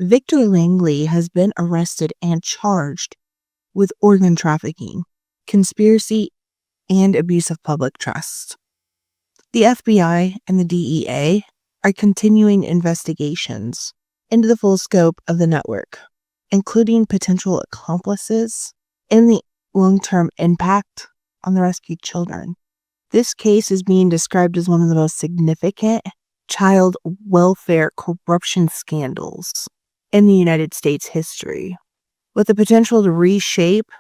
Victor Langley has been arrested and charged with organ trafficking, conspiracy, and abuse of public trust. The FBI and the DEA are continuing investigations into the full scope of the network, including potential accomplices and the long-term impact on the rescued children. This case is being described as one of the most significant child welfare corruption scandals in the United States history, with the potential to reshape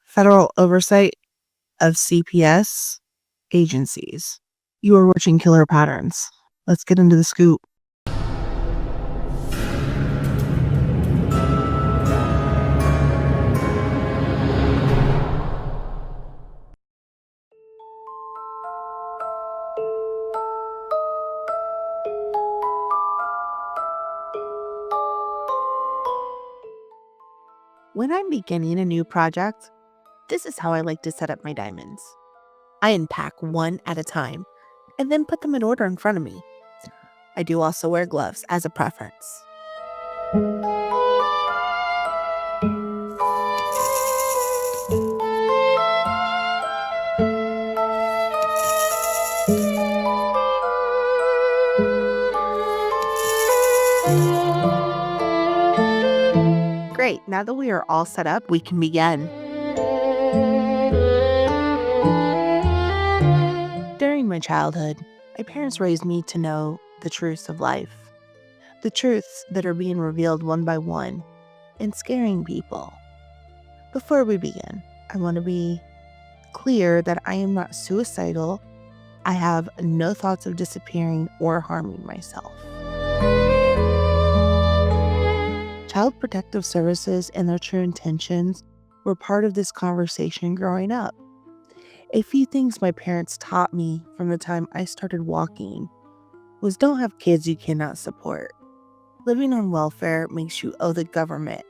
federal oversight of CPS agencies. You are watching Killer Patterns. Let's get into the scoop. When I'm beginning a new project, this is how I like to set up my diamonds. I unpack one at a time and then put them in order in front of me. I do also wear gloves as a preference. Great, now that we are all set up, we can begin. During my childhood, my parents raised me to know the truths of life. The truths that are being revealed one by one and scaring people. Before we begin, I want to be clear that I am not suicidal. I have no thoughts of disappearing or harming myself. Child Protective Services and their true intentions were part of this conversation growing up. A few things my parents taught me from the time I started walking was don't have kids you cannot support. Living on welfare makes you owe the government,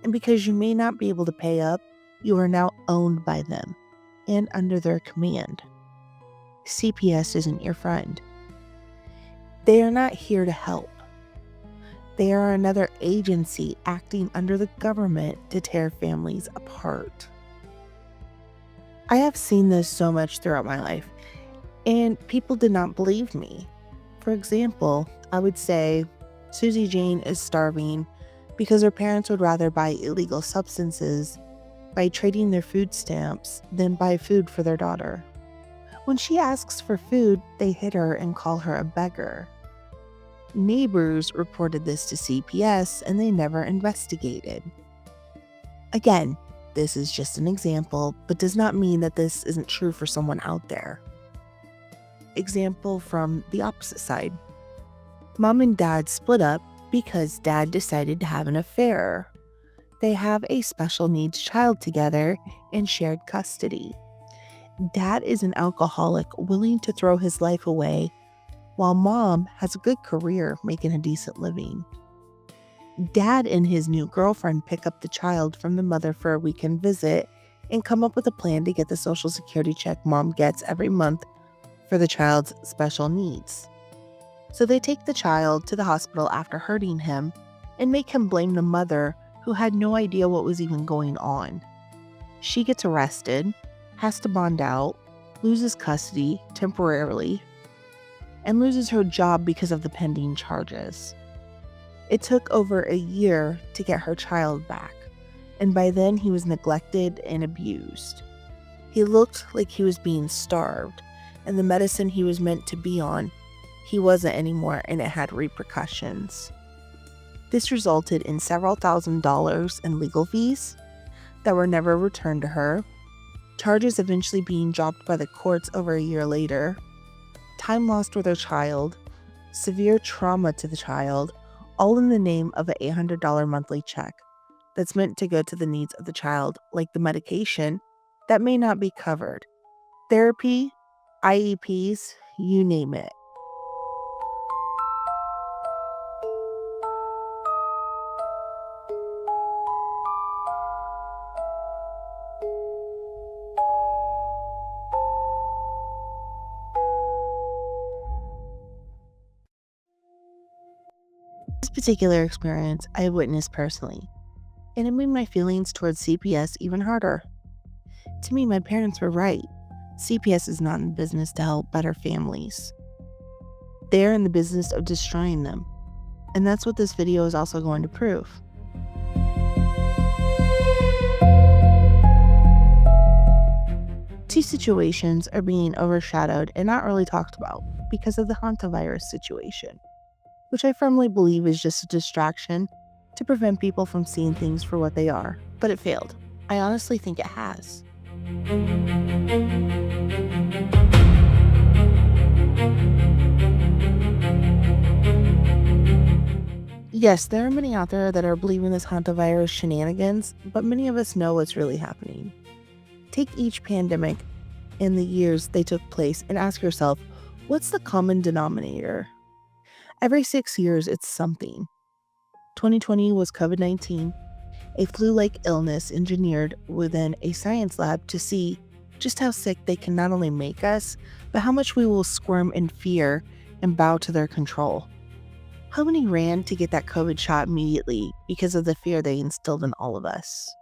and because you may not be able to pay up, you are now owned by them and under their command. CPS isn't your friend. They are not here to help. They are another agency acting under the government to tear families apart. I have seen this so much throughout my life, and people did not believe me. For example, I would say, Susie Jane is starving because her parents would rather buy illegal substances by trading their food stamps than buy food for their daughter. When she asks for food, they hit her and call her a beggar. Neighbors reported this to CPS and they never investigated. Again, this is just an example, but does not mean that this isn't true for someone out there. Example from the opposite side. Mom and dad split up because dad decided to have an affair. They have a special needs child together in shared custody. Dad is an alcoholic willing to throw his life away, while mom has a good career making a decent living. Dad and his new girlfriend pick up the child from the mother for a weekend visit and come up with a plan to get the Social Security check mom gets every month for the child's special needs. So they take the child to the hospital after hurting him and make him blame the mother who had no idea what was even going on. She gets arrested, has to bond out, loses custody temporarily, and loses her job because of the pending charges. It took over a year to get her child back, and by then he was neglected and abused. He looked like he was being starved, and the medicine he was meant to be on, he wasn't anymore, and it had repercussions. This resulted in several $1,000s in legal fees that were never returned to her, charges eventually being dropped by the courts over a year later, time lost with her child, severe trauma to the child, all in the name of an $800 monthly check that's meant to go to the needs of the child, like the medication that may not be covered, therapy, IEPs, you name it. particular experience I witnessed personally, and it made my feelings towards CPS even harder. To me, my parents were right. CPS is not in the business to help better families. They're in the business of destroying them. And that's what this video is also going to prove. Two situations are being overshadowed and not really talked about because of the hantavirus situation, which I firmly believe is just a distraction to prevent people from seeing things for what they are. But it failed. I honestly think it has. Yes, there are many out there that are believing this hantavirus shenanigans, but many of us know what's really happening. Take each pandemic and the years they took place and ask yourself, what's the common denominator? Every 6 years, it's something. 2020 was COVID-19, a flu-like illness engineered within a science lab to see just how sick they can not only make us, but how much we will squirm in fear and bow to their control. How many ran to get that COVID shot immediately because of the fear they instilled in all of us?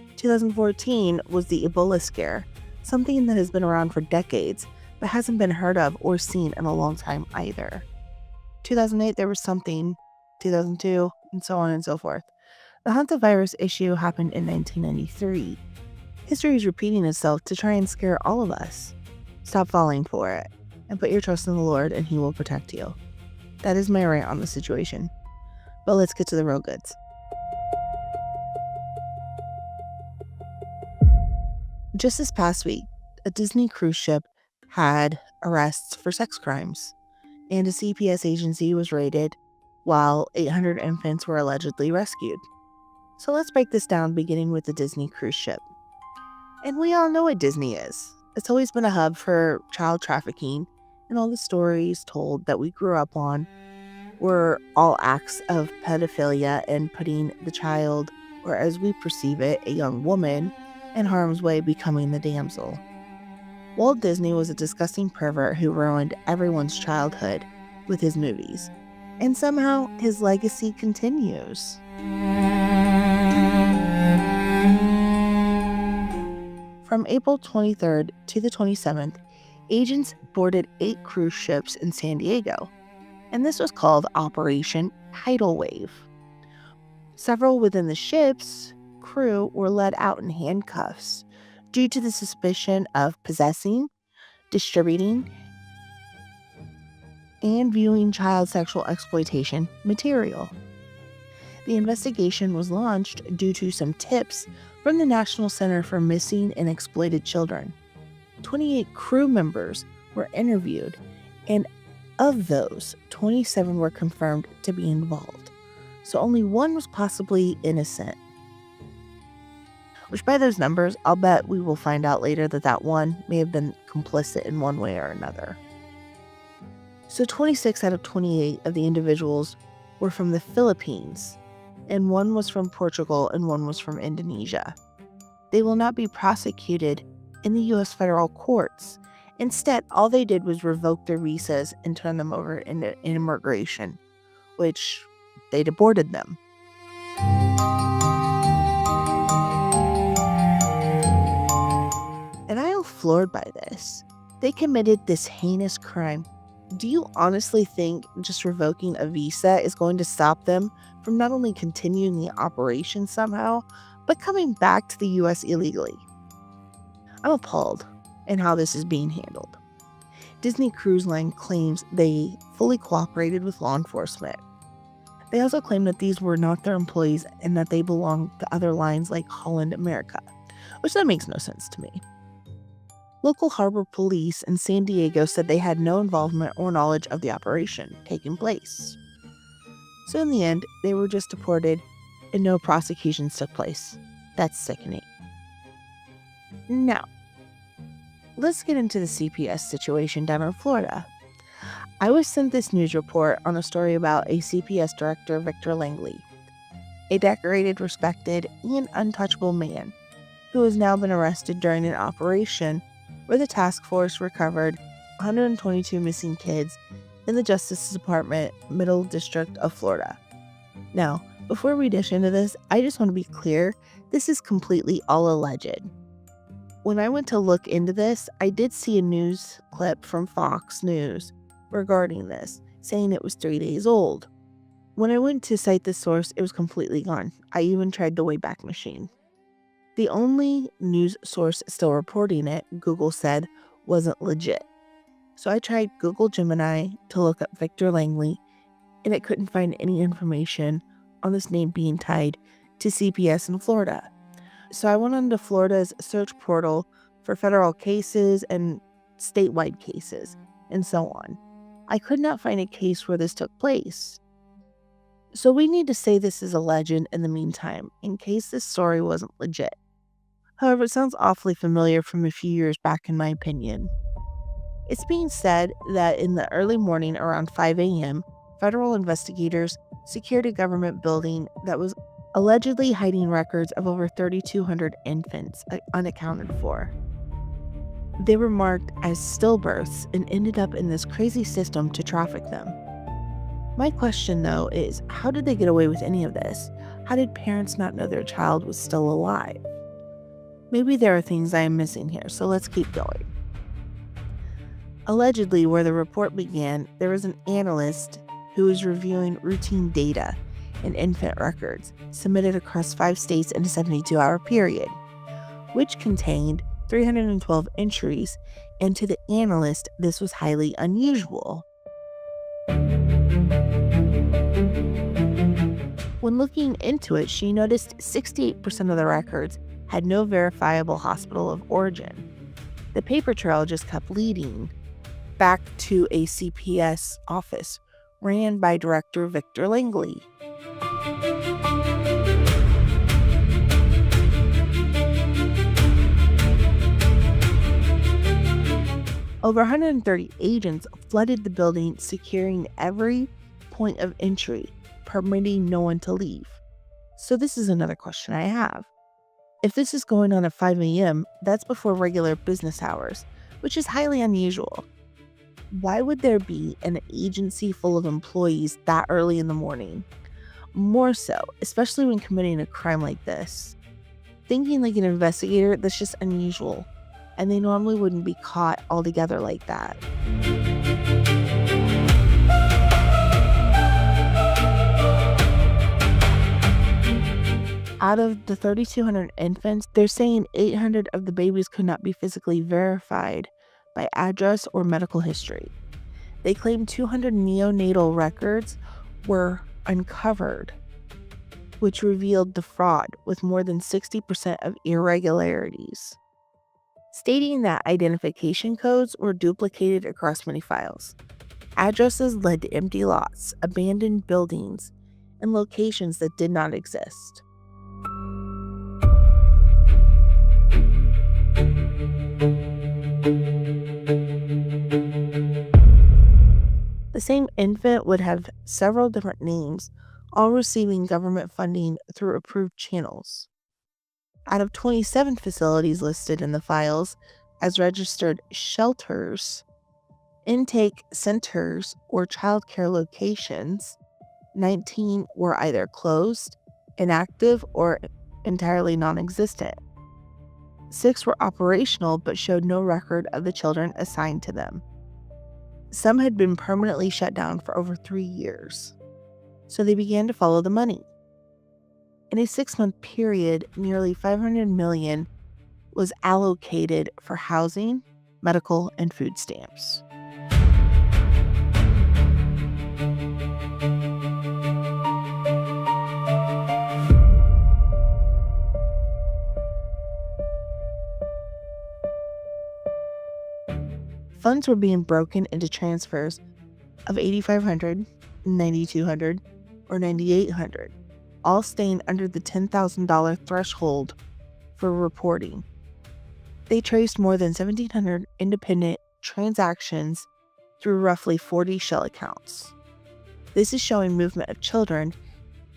In 2014 was the Ebola scare, something that has been around for decades, but hasn't been heard of or seen in a long time either. 2008 there was something, 2002, and so on and so forth. The hantavirus issue happened in 1993. History is repeating itself to try and scare all of us. Stop falling for it, and put your trust in the Lord and He will protect you. That is my rant on the situation. But let's get to the real goods. Just this past week, a Disney cruise ship had arrests for sex crimes, and a CPS agency was raided while 800 infants were allegedly rescued. So let's break this down, beginning with the Disney cruise ship. And we all know what Disney is. It's always been a hub for child trafficking, and all the stories told that we grew up on were all acts of pedophilia and putting the child, or as we perceive it, a young woman, in harm's way, becoming the damsel. Walt Disney was a disgusting pervert who ruined everyone's childhood with his movies, and somehow his legacy continues. From April 23rd to the 27th, agents boarded 8 cruise ships in San Diego, and this was called Operation Tidal Wave. Several within the ship's crew were led out in handcuffs due to the suspicion of possessing, distributing, and viewing child sexual exploitation material. The investigation was launched due to some tips from the National Center for Missing and Exploited Children. 28 crew members were interviewed, and of those, 27 were confirmed to be involved. So only one was possibly innocent. Which, by those numbers, I'll bet we will find out later that one may have been complicit in one way or another. So 26 out of 28 of the individuals were from the Philippines, and one was from Portugal and one was from Indonesia. They will not be prosecuted in the U.S. federal courts. Instead, all they did was revoke their visas and turn them over into immigration, which they deported them. And I am floored by this. They committed this heinous crime. Do you honestly think just revoking a visa is going to stop them from not only continuing the operation somehow, but coming back to the U.S. illegally? I'm appalled in how this is being handled. Disney Cruise Line claims they fully cooperated with law enforcement. They also claim that these were not their employees and that they belong to other lines like Holland America, which that makes no sense to me. Local harbor police in San Diego said they had no involvement or knowledge of the operation taking place. So in the end, they were just deported and no prosecutions took place. That's sickening. Now, let's get into the CPS situation down in Florida. I was sent this news report on a story about a CPS director, Victor Langley, a decorated, respected, and untouchable man who has now been arrested during an operation where the task force recovered 122 missing kids in the Justice Department, Middle District of Florida. Now, before we dish into this, I just want to be clear, this is completely all alleged. When I went to look into this, I did see a news clip from Fox News regarding this, saying it was 3 days old. When I went to cite the source, it was completely gone. I even tried the Wayback Machine. The only news source still reporting it, Google said, wasn't legit. So I tried Google Gemini to look up Victor Langley, and it couldn't find any information on this name being tied to CPS in Florida. So I went onto Florida's search portal for federal cases and statewide cases, and so on. I could not find a case where this took place. So we need to say this is a legend in the meantime, in case this story wasn't legit. However, it sounds awfully familiar from a few years back in my opinion. It's being said that in the early morning around 5 a.m., federal investigators secured a government building that was allegedly hiding records of over 3,200 infants unaccounted for. They were marked as stillbirths and ended up in this crazy system to traffic them. My question, though, is how did they get away with any of this? How did parents not know their child was still alive? Maybe there are things I am missing here, so let's keep going. Allegedly, where the report began, there was an analyst who was reviewing routine data and infant records submitted across 5 states in a 72-hour period, which contained 312 entries, and to the analyst, this was highly unusual. When looking into it, she noticed 68% of the records had no verifiable hospital of origin. The paper trail just kept leading back to a CPS office ran by Director Victor Langley. Over 130 agents flooded the building, securing every point of entry, permitting no one to leave. So this is another question I have. If this is going on at 5 a.m., that's before regular business hours, which is highly unusual. Why would there be an agency full of employees that early in the morning? More so, especially when committing a crime like this. Thinking like an investigator, that's just unusual, and they normally wouldn't be caught altogether like that. Out of the 3,200 infants, they're saying 800 of the babies could not be physically verified by address or medical history. They claim 200 neonatal records were uncovered, which revealed the fraud with more than 60% of irregularities, stating that identification codes were duplicated across many files. Addresses led to empty lots, abandoned buildings, and locations that did not exist. The same infant would have several different names, all receiving government funding through approved channels. Out of 27 facilities listed in the files as registered shelters, intake centers, or childcare locations, 19 were either closed, inactive, or entirely non-existent. 6 were operational but showed no record of the children assigned to them. Some had been permanently shut down for over 3 years, so they began to follow the money. In a 6-month period, nearly $500 million was allocated for housing, medical, and food stamps. Funds were being broken into transfers of $8,500, $9,200, or $9,800, all staying under the $10,000 threshold for reporting. They traced more than 1,700 independent transactions through roughly 40 shell accounts. This is showing movement of children,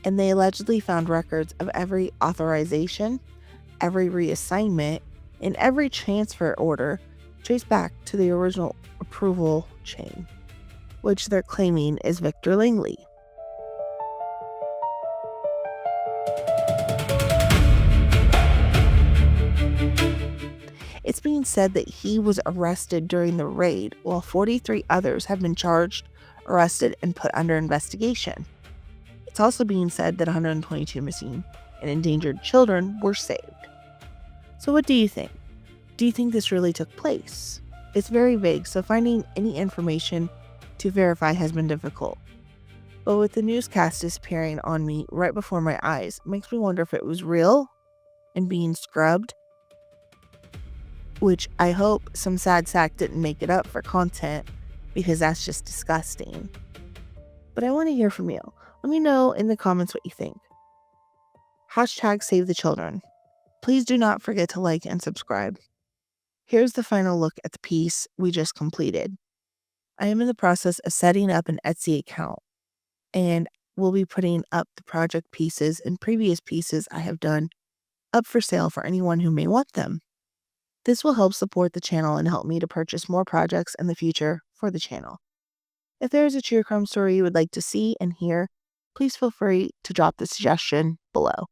and they allegedly found records of every authorization, every reassignment and every transfer order traced back to the original approval chain, which they're claiming is Victor Langley. It's being said that he was arrested during the raid, while 43 others have been charged, arrested, and put under investigation. It's also being said that 122 missing and endangered children were saved. So what do you think? Do you think this really took place? It's very vague, so finding any information to verify has been difficult. But with the newscast disappearing on me right before my eyes, makes me wonder if it was real and being scrubbed, which I hope some sad sack didn't make it up for content, because that's just disgusting. But I want to hear from you. Let me know in the comments what you think. Hashtag save the children. Please do not forget to like and subscribe. Here's the final look at the piece we just completed. I am in the process of setting up an Etsy account, and we'll be putting up the project pieces and previous pieces I have done up for sale for anyone who may want them. This will help support the channel and help me to purchase more projects in the future for the channel. If there is a true crime story you would like to see and hear, please feel free to drop the suggestion below.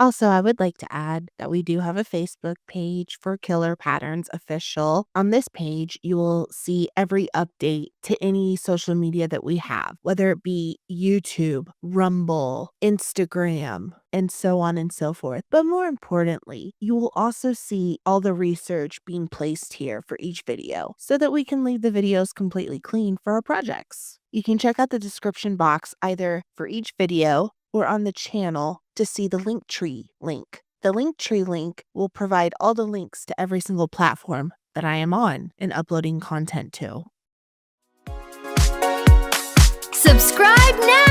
Also, I would like to add that we do have a Facebook page for Killer Patterns Official. On this page, you will see every update to any social media that we have, whether it be YouTube, Rumble, Instagram, and so on and so forth. But more importantly, you will also see all the research being placed here for each video so that we can leave the videos completely clean for our projects. You can check out the description box either for each video or on the channel to see the Linktree link. The Linktree link will provide all the links to every single platform that I am on and uploading content to. Subscribe now!